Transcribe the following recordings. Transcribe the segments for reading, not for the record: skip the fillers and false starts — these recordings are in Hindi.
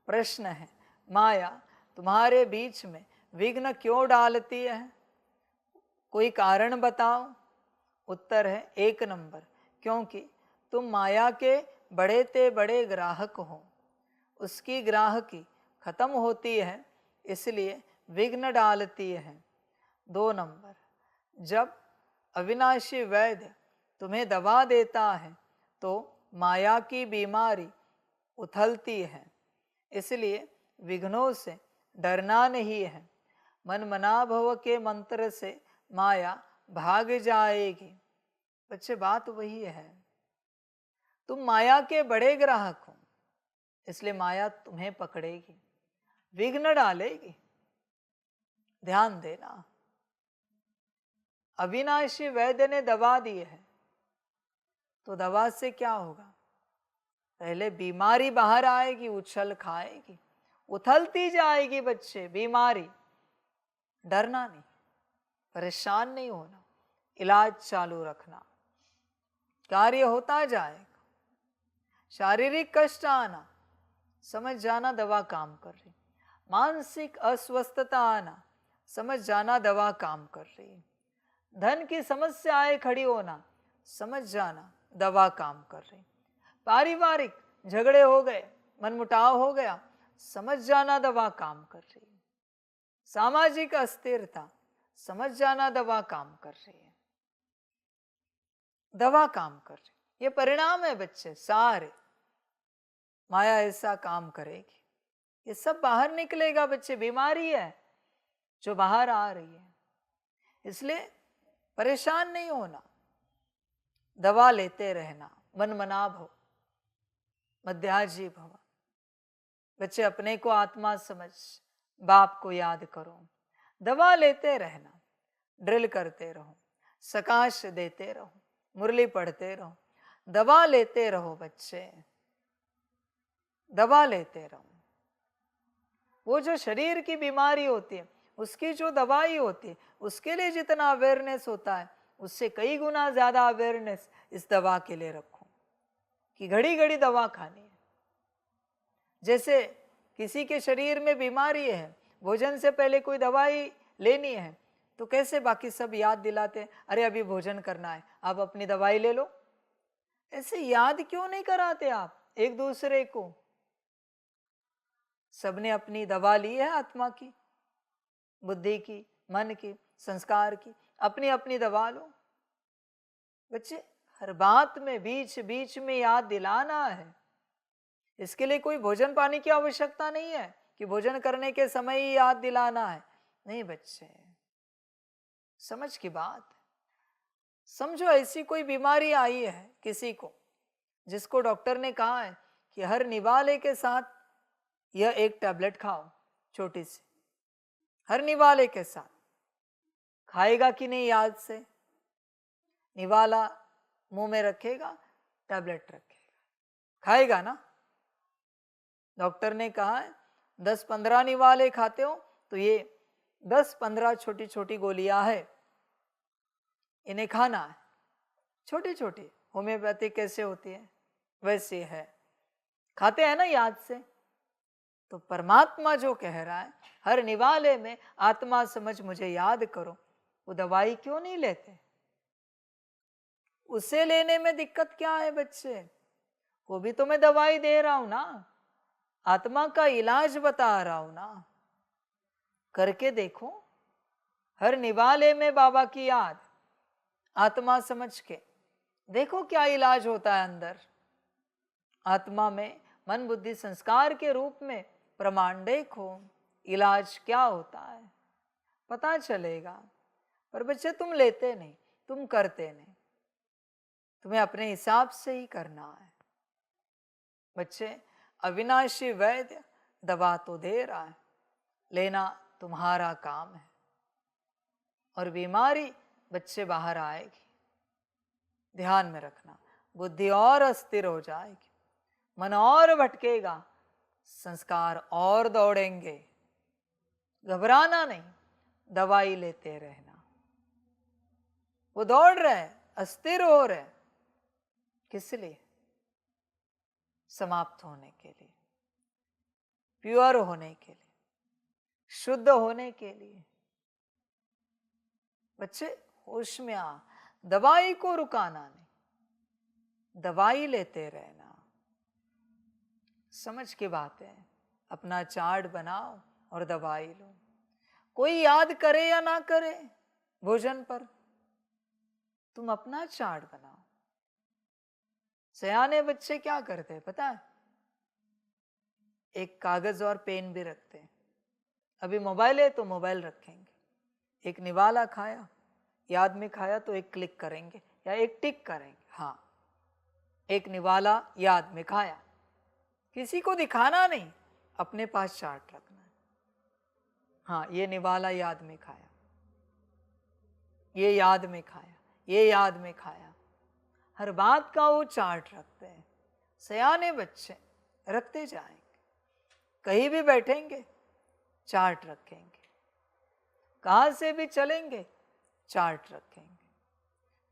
प्रश्न है, माया तुम्हारे बीच में विघ्न क्यों डालती है? कोई कारण बताओ। उत्तर है 1 नंबर, क्योंकि तुम माया के बड़े ते बड़े ग्राहक हो। उसकी ग्राहकी खत्म होती है, इसलिए विघ्न डालती है। 2 नंबर, जब अविनाशी वैद्य तुम्हें दवा देता है तो माया की बीमारी उथलती है, इसलिए विघ्नों से डरना नहीं है। मन मना भव के मंत्र से माया भाग जाएगी। बच्चे बात वही है, तुम माया के बड़े ग्राहक हो, इसलिए माया तुम्हें पकड़ेगी, विघ्न डालेगी। ध्यान देना, अविनाशी वैद्य ने दवा दी है तो दवा से क्या होगा? पहले बीमारी बाहर आएगी, उछल खाएगी, उथलती जाएगी बच्चे बीमारी। डरना नहीं, परेशान नहीं होना, इलाज चालू रखना, कार्य होता जाएगा। शारीरिक कष्ट आना, समझ जाना दवा काम कर रही। मानसिक अस्वस्थता आना, समझ जाना दवा काम कर रही। धन की समस्याएं खड़ी होना, समझ जाना दवा काम कर रही। पारिवारिक झगड़े हो गए, मनमुटाव हो गया, समझ जाना दवा काम कर रही है। सामाजिक अस्थिरता, समझ जाना दवा काम कर रही है। दवा काम कर रही, ये परिणाम है बच्चे सारे। माया ऐसा काम करेगी, ये सब बाहर निकलेगा बच्चे। बीमारी है जो बाहर आ रही है, इसलिए परेशान नहीं होना, दवा लेते रहना। मन मना भव, मध्याजी भव। बच्चे अपने को आत्मा समझ, बाप को याद करो, दवा लेते रहना, ड्रिल करते रहो, सकाश देते रहो, मुरली पढ़ते रहो, दवा लेते रहो बच्चे, दवा लेते रहो। वो जो शरीर की बीमारी होती है, उसकी जो दवाई होती है, उसके लिए जितना अवेयरनेस होता है, उससे कई गुना ज्यादा अवेयरनेस इस दवा के लिए रखो कि घड़ी घड़ी दवा खानी है। जैसे किसी के शरीर में बीमारी है, भोजन से पहले कोई दवाई लेनी है, तो कैसे बाकी सब याद दिलाते हैं, अरे अभी भोजन करना है, आप अपनी दवाई ले लो। ऐसे याद क्यों नहीं कराते आप एक दूसरे को? सबने अपनी दवा ली है आत्मा की, बुद्धि की, मन की, संस्कार की, अपनी अपनी दवा लो। बच्चे हर बात में बीच बीच में याद दिलाना है। इसके लिए कोई भोजन पानी की आवश्यकता नहीं है कि भोजन करने के समय ही याद दिलाना है। नहीं बच्चे, समझ की बात। समझो ऐसी कोई बीमारी आई है किसी को, जिसको डॉक्टर ने कहा है कि हर निवाले के साथ यह एक टैबलेट खाओ, छोटी सी, हर निवाले के साथ। खाएगा कि नहीं याद से? निवाला मुंह में रखेगा, टैबलेट रखेगा, खाएगा ना? डॉक्टर ने कहा है 10-15 निवाले खाते हो तो ये 10-15 छोटी छोटी गोलियां है, इन्हें खाना है। छोटी छोटी होम्योपैथिक कैसे होती है वैसे है, खाते हैं ना याद से। तो परमात्मा जो कह रहा है हर निवाले में आत्मा समझ मुझे याद करो, वो दवाई क्यों नहीं लेते? उसे लेने में दिक्कत क्या है बच्चे? वो भी तो मैं दवाई दे रहा हूं ना, आत्मा का इलाज बता रहा हूं ना। करके देखो, हर निवाले में बाबा की याद, आत्मा समझ के देखो क्या इलाज होता है अंदर। आत्मा में मन बुद्धि संस्कार के रूप में प्रमाण देखो, इलाज क्या होता है पता चलेगा। पर बच्चे तुम लेते नहीं, तुम करते नहीं, तुम्हें अपने हिसाब से ही करना है। बच्चे अविनाशी वैद्य दवा तो दे रहा है, लेना तुम्हारा काम है। और बीमारी बच्चे बाहर आएगी, ध्यान में रखना। बुद्धि और अस्थिर हो जाएगी, मन और भटकेगा, संस्कार और दौड़ेंगे। घबराना नहीं, दवाई लेते रहना। वो दौड़ रहे, अस्थिर हो रहे, किस लिए? समाप्त होने के लिए। प्योर होने के लिए, शुद्ध होने के लिए। बच्चे होश में आ, दवाई को रुकाना नहीं, दवाई लेते रहना। समझ के बात है, अपना चार्ट बनाओ और दवाई लो। कोई याद करे या ना करे भोजन पर, तुम अपना चार्ट बनाओ। सयाने बच्चे क्या करते हैं पता है? एक कागज और पेन भी रखते हैं। अभी मोबाइल है तो मोबाइल रखेंगे, एक निवाला खाया, याद में खाया तो एक क्लिक करेंगे या एक टिक करेंगे। हाँ, एक निवाला याद में खाया, किसी को दिखाना नहीं, अपने पास चार्ट रखना है। हाँ, ये निवाला याद में खाया, ये याद में खाया, ये याद में खाया। हर बात का वो चार्ट रखते हैं। सयाने बच्चे रखते जाएंगे, कहीं भी बैठेंगे चार्ट रखेंगे, कहाँ से भी चलेंगे चार्ट रखेंगे,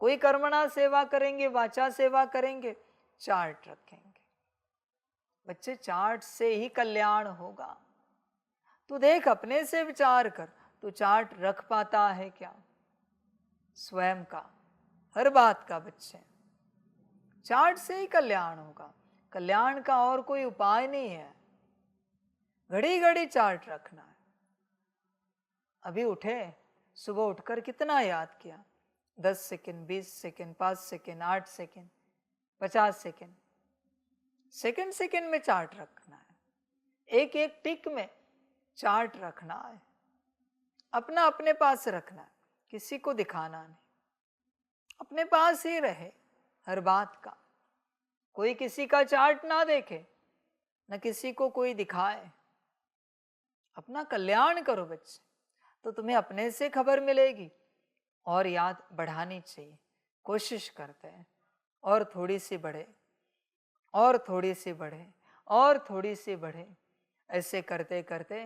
कोई कर्मणा सेवा करेंगे, वाचा सेवा करेंगे, चार्ट रखेंगे। बच्चे चार्ट से ही कल्याण होगा। तू देख, अपने से विचार कर, तू चार्ट रख पाता है क्या? स्वयं का, हर बात का। बच्चे चार्ट से ही कल्याण होगा, कल्याण का और कोई उपाय नहीं है। घड़ी घड़ी चार्ट रखना है। अभी उठे, सुबह उठकर कितना याद किया? 10 second, 20 second, 5 second, 8 second, 50 second, second second में चार्ट रखना है। एक एक टिक में चार्ट रखना है। अपना अपने पास रखना है, किसी को दिखाना नहीं, अपने पास ही रहे हर बात का। कोई किसी का चार्ट ना देखे, न किसी को कोई दिखाए। अपना कल्याण करो बच्चे, तो तुम्हें अपने से खबर मिलेगी। और याद बढ़ानी चाहिए, कोशिश करते हैं और थोड़ी सी बढ़े, और थोड़ी सी बढ़े, और थोड़ी सी बढ़े। ऐसे करते करते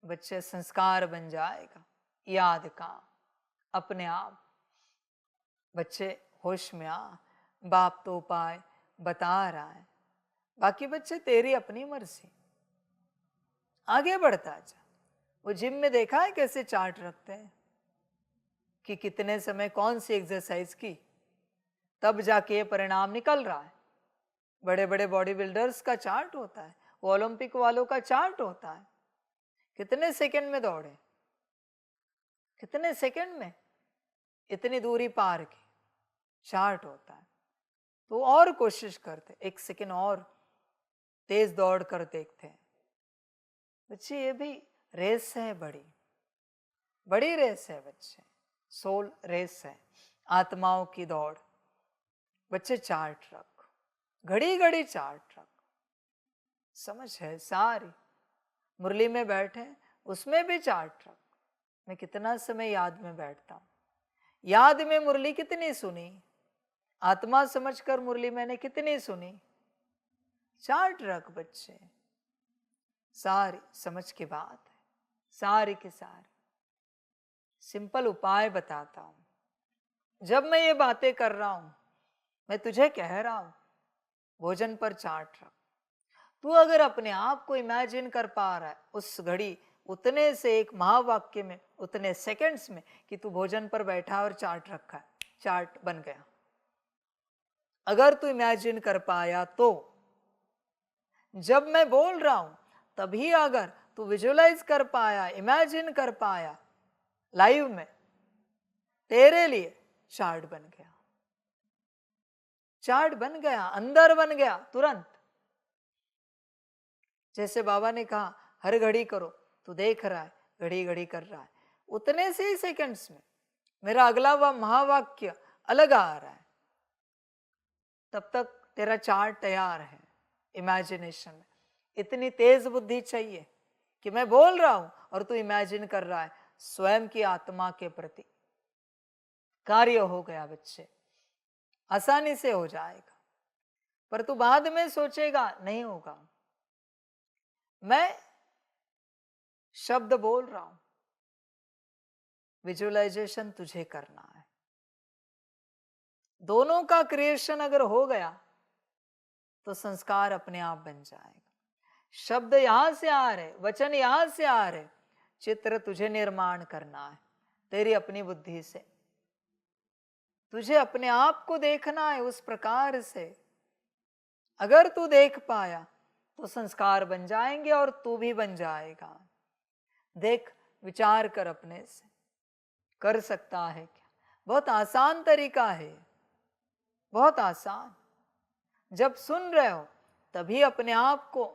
बच्चे संस्कार बन जाएगा याद का अपने आप। बच्चे होश में आ, बाप तो उपाय बता रहा है, बाकी बच्चे तेरी अपनी मर्जी, आगे बढ़ता जा। वो जिम में देखा है कैसे चार्ट रखते हैं कि कितने समय कौन सी एक्सरसाइज की, तब जाके ये परिणाम निकल रहा है। बड़े बड़े बॉडी बिल्डर्स का चार्ट होता है, वो ओलंपिक वालों का चार्ट होता है, कितने सेकंड में दौड़े, कितने सेकंड में इतनी दूरी पार की, चार्ट होता है। तो और कोशिश करते, एक सेकंड और तेज दौड़ कर देखते हैं। बच्चे ये भी रेस है, बड़ी बड़ी रेस है बच्चे, सोल रेस है, आत्माओं की दौड़। बच्चे चार्ट रख, घड़ी घड़ी चार्ट रख। समझ है सारी। मुरली में बैठे उसमें भी चार्ट रख, मैं कितना समय याद में बैठता हूँ, याद में मुरली कितनी सुनी, आत्मा समझकर मुरली मैंने कितनी सुनी। चार्ट रख बच्चे, सारी समझ की बात है, सारी की सारी। सिंपल उपाय बताता हूं। जब मैं ये बातें कर रहा हूं, मैं तुझे कह रहा हूं, भोजन पर चार्ट रख। तू अगर अपने आप को इमेजिन कर पा रहा है उस घड़ी, उतने से एक महावाक्य में, उतने सेकंड्स में, कि तू भोजन पर बैठा और चार्ट रखा है, चार्ट बन गया। अगर तू इमेजिन कर पाया तो, जब मैं बोल रहा हूं तभी अगर तू विजुअलाइज कर पाया, इमेजिन कर पाया लाइव में, तेरे लिए चार्ट बन गया, चार्ट बन गया, अंदर बन गया तुरंत। जैसे बाबा ने कहा हर घड़ी करो, तू देख रहा है घड़ी घड़ी कर रहा है, उतने से ही सेकंड्स में मेरा अगला वह महावाक्य अलग आ रहा है, तब तक तेरा चार्ट तैयार है इमेजिनेशन में। इतनी तेज बुद्धि चाहिए कि मैं बोल रहा हूं और तू इमेजिन कर रहा है, स्वयं की आत्मा के प्रति कार्य हो गया बच्चे, आसानी से हो जाएगा। पर तू बाद में सोचेगा नहीं होगा। मैं शब्द बोल रहा हूं, विजुअलाइजेशन तुझे करना है। दोनों का क्रिएशन अगर हो गया तो संस्कार अपने आप बन जाएगा। शब्द यहां से आ रहे, वचन यहां से आ रहे, चित्र तुझे निर्माण करना है तेरी अपनी बुद्धि से। तुझे अपने आप को देखना है उस प्रकार से। अगर तू देख पाया तो संस्कार बन जाएंगे और तू भी बन जाएगा। देख, विचार कर अपने से, कर सकता है क्या? बहुत आसान तरीका है, बहुत आसान। जब सुन रहे हो तभी अपने आप को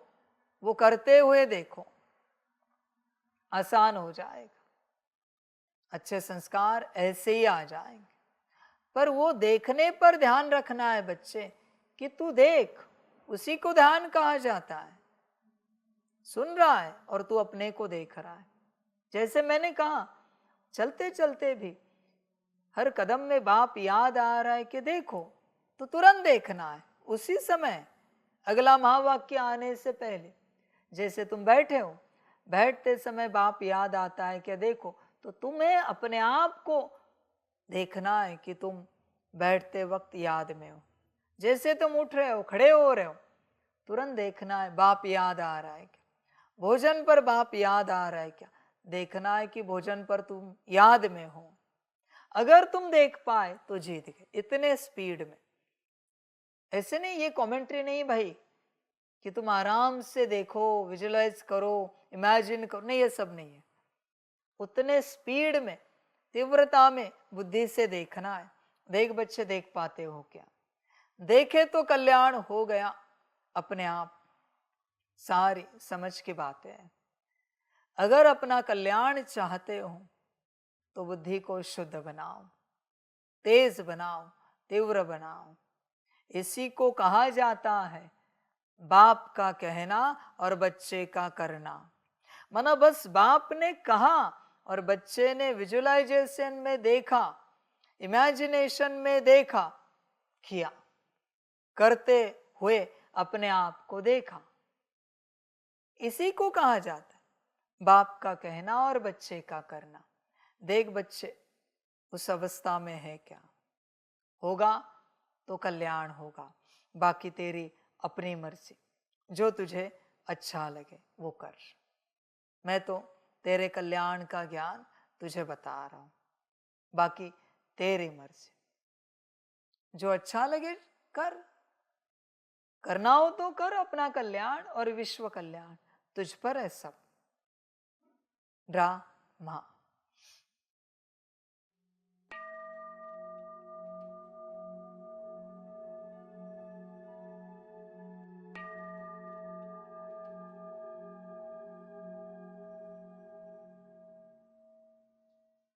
वो करते हुए देखो, आसान हो जाएगा। अच्छे संस्कार ऐसे ही आ जाएंगे। पर वो देखने पर ध्यान रखना है बच्चे, कि तू देख, उसी को ध्यान कहा जाता है। सुन रहा है और तू अपने को देख रहा है। जैसे मैंने कहा, चलते चलते भी हर कदम में बाप याद आ रहा है कि देखो, तो तुरंत देखना है उसी समय, अगला महावाक्य आने से पहले। जैसे तुम बैठे हो, बैठते समय बाप याद आता है कि देखो, तो तुम्हें अपने आप को देखना है कि तुम बैठते वक्त याद में हो। जैसे तुम उठ रहे हो, खड़े हो रहे हो, तुरंत देखना है बाप याद आ रहा है क्या? भोजन पर बाप याद आ रहा है क्या? देखना है कि भोजन पर तुम याद में हो। अगर तुम देख पाए तो जीत गए, इतने स्पीड में। ऐसे नहीं, ये कमेंट्री नहीं भाई कि तुम आराम से देखो, विजुअलाइज करो, इमेजिन करो, नहीं, ये सब नहीं है। उतने स्पीड में, तीव्रता में बुद्धि से देखना है। देख बच्चे, देख पाते हो क्या? देखे तो कल्याण हो गया अपने आप। सारी समझ की बातें हैं। अगर अपना कल्याण चाहते हो तो बुद्धि को शुद्ध बनाओ, तेज बनाओ, तीव्र बनाओ। इसी को कहा जाता है बाप का कहना और बच्चे का करना। माना बस बाप ने कहा और बच्चे ने विजुअलाइजेशन में देखा, इमेजिनेशन में देखा, किया, करते हुए अपने आप को देखा। इसी को कहा जाता है बाप का कहना और बच्चे का करना। देख बच्चे, उस अवस्था में है क्या? होगा तो कल्याण होगा, बाकी तेरी अपनी मर्जी, जो तुझे अच्छा लगे वो कर। मैं तो तेरे कल्याण का ज्ञान तुझे बता रहा हूं, बाकी तेरी मर्जी, जो अच्छा लगे कर। करना हो तो कर अपना कल्याण और विश्व कल्याण, तुझ पर है सब। ड्रामा।